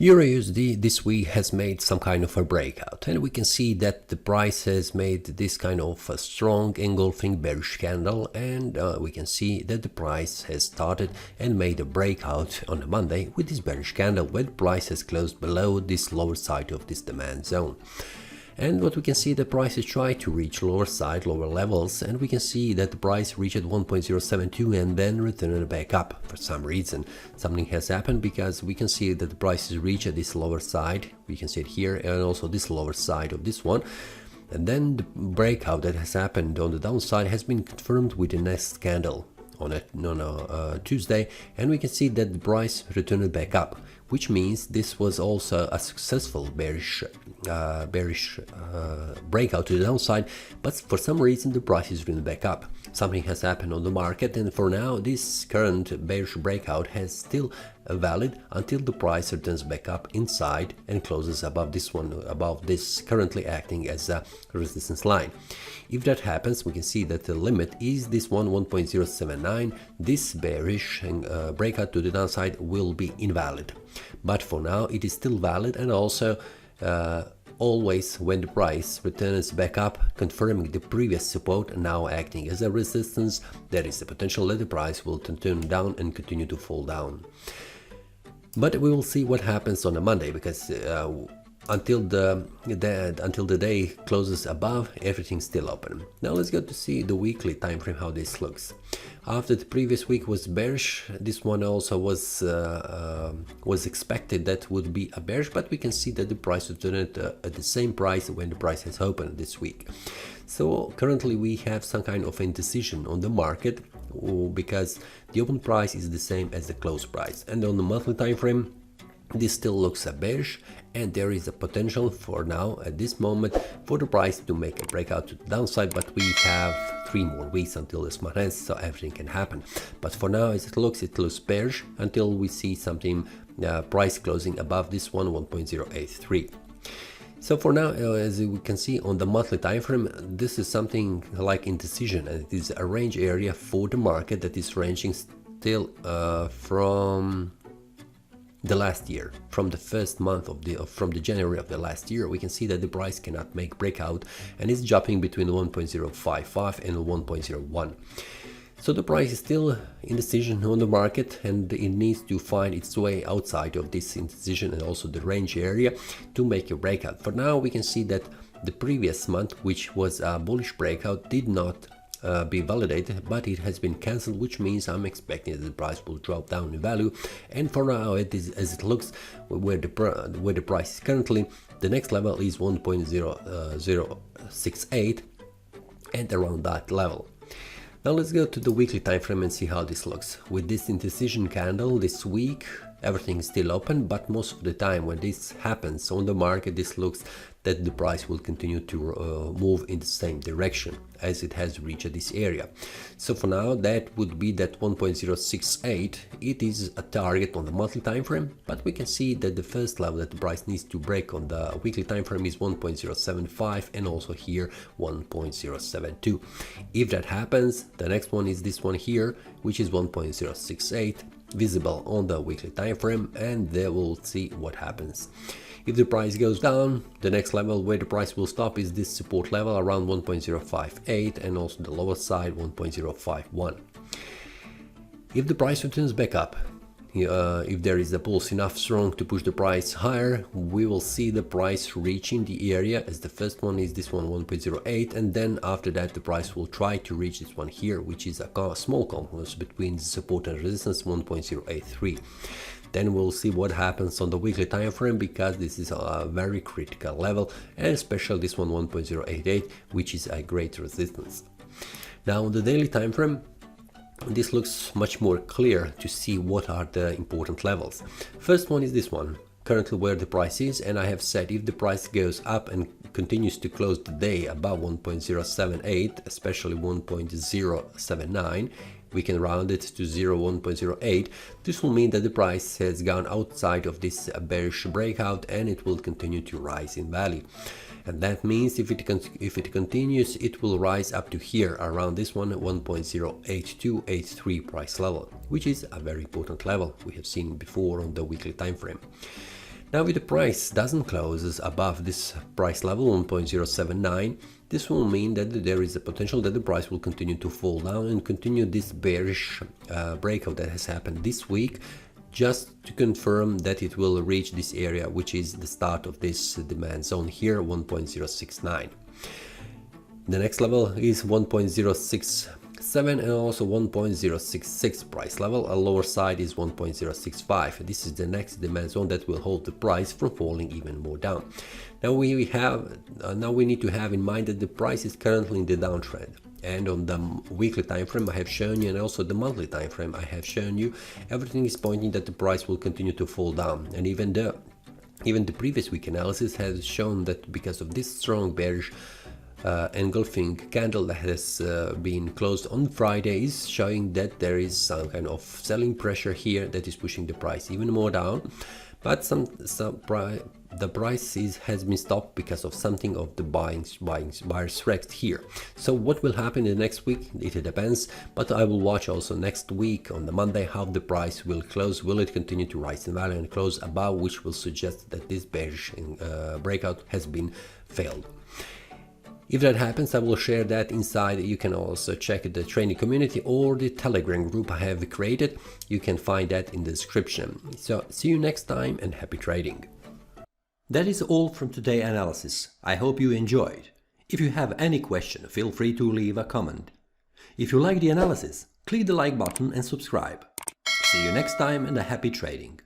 EURUSD this week has made some kind of a breakout, and we can see that the price has made this kind of a strong engulfing bearish candle, and we can see that the price has started and made a breakout on a Monday with this bearish candle where the price has closed below this lower side of this demand zone. And what we can see, the price is trying to reach lower levels, and we can see that the price reached 1.072 and then returned back up. For some reason, something has happened, because we can see that the price has reached this lower side. We can see it here, and also this lower side of this one. And then the breakout that has happened on the downside has been confirmed with the next candle on a Tuesday, and we can see that the price returned back up, which means this was also a successful bearish breakout to the downside. But for some reason the price is returned back up. Something has happened on the market, and for now this current bearish breakout has still valid until the price returns back up inside and closes above this one, above this currently acting as a resistance line. If that happens, we can see that the limit is this one, 1.079. This bearish breakout to the downside will be invalid, but for now it is still valid. And also always when the price returns back up, confirming the previous support and now acting as a resistance, there is the potential that the price will turn down and continue to fall down. But we will see what happens on a Monday, because until the day closes above, everything's still open. Now let's go to see the weekly time frame, how this looks. After the previous week was bearish, this one also was expected that would be a bearish, but we can see that the price returned at the same price when the price has opened this week. So currently we have some kind of indecision on the market, because the open price is the same as the close price, and on the monthly time frame this still looks bearish, and there is a potential for now at this moment for the price to make a breakout to the downside. But we have 3 more weeks until this month ends, so everything can happen. But for now, as it looks bearish until we see something price closing above this one, 1.083. So for now, as we can see on the monthly time frame, this is something like indecision, and it is a range area for the market that is ranging still from the last year, from the first month from the January of the last year. We can see that the price cannot make breakout and is jumping between 1.055 and 1.01. So the price is still indecision on the market, and it needs to find its way outside of this indecision and also the range area to make a breakout. For now, we can see that the previous month, which was a bullish breakout, did not be validated, but it has been cancelled, which means I'm expecting that the price will drop down in value. And for now, it is as it looks, where the price is currently, the next level is 1.0068 and around that level. Now let's go to the weekly time frame and see how this looks. With this indecision candle this week, everything is still open, but most of the time when this happens on the market, this looks that the price will continue to move in the same direction as it has reached this area. So for now, that would be that 1.068. It is a target on the monthly time frame, but we can see that the first level that the price needs to break on the weekly time frame is 1.075, and also here 1.072. If that happens, the next one is this one here, which is 1.068, visible on the weekly time frame, and there we'll see what happens. If the price goes down, the next level where the price will stop is this support level around 1.058, and also the lower side 1.051. If the price returns back up, if there is a pulse enough strong to push the price higher, we will see the price reaching the area, as the first one is this one, 1.08, and then after that the price will try to reach this one here, which is a small confluence between support and resistance, 1.083. Then we'll see what happens on the weekly time frame, because this is a very critical level, and especially this one, 1.088, which is a great resistance. Now on the daily time frame, this looks much more clear to see what are the important levels. First one is this one, currently where the price is, and I have said if the price goes up and continues to close the day above 1.078, especially 1.079, we can round it to 1.08. This will mean that the price has gone outside of this bearish breakout, and it will continue to rise in value. And that means if it continues, it will rise up to here around this one, 1.08283 price level, which is a very important level we have seen before on the weekly time frame. Now if the price doesn't close above this price level 1.079, this will mean that there is a potential that the price will continue to fall down and continue this bearish breakout that has happened this week, just to confirm that it will reach this area, which is the start of this demand zone here, 1.069. The next level is 1.067 and also 1.066 price level. A lower side is 1.065. This is the next demand zone that will hold the price from falling even more down. Now we need to have in mind that the price is currently in the downtrend. And on the weekly time frame I have shown you, and also the monthly time frame I have shown you, everything is pointing that the price will continue to fall down. And even the previous week analysis has shown that because of this strong bearish engulfing candle that has been closed on Friday is showing that there is some kind of selling pressure here that is pushing the price even more down. But the price has been stopped because of something of the buyers react here. So what will happen in the next week? It depends, but I will watch also next week on the Monday how the price will close. Will it continue to rise in value and close above, which will suggest that this bearish breakout has been failed. If that happens, I will share that inside. You can also check the training community or the Telegram group I have created. You can find that in the description. So see you next time and happy trading. That is all from today's analysis. I hope you enjoyed. If you have any question, feel free to leave a comment. If you like the analysis, click the like button and subscribe. See you next time and a happy trading.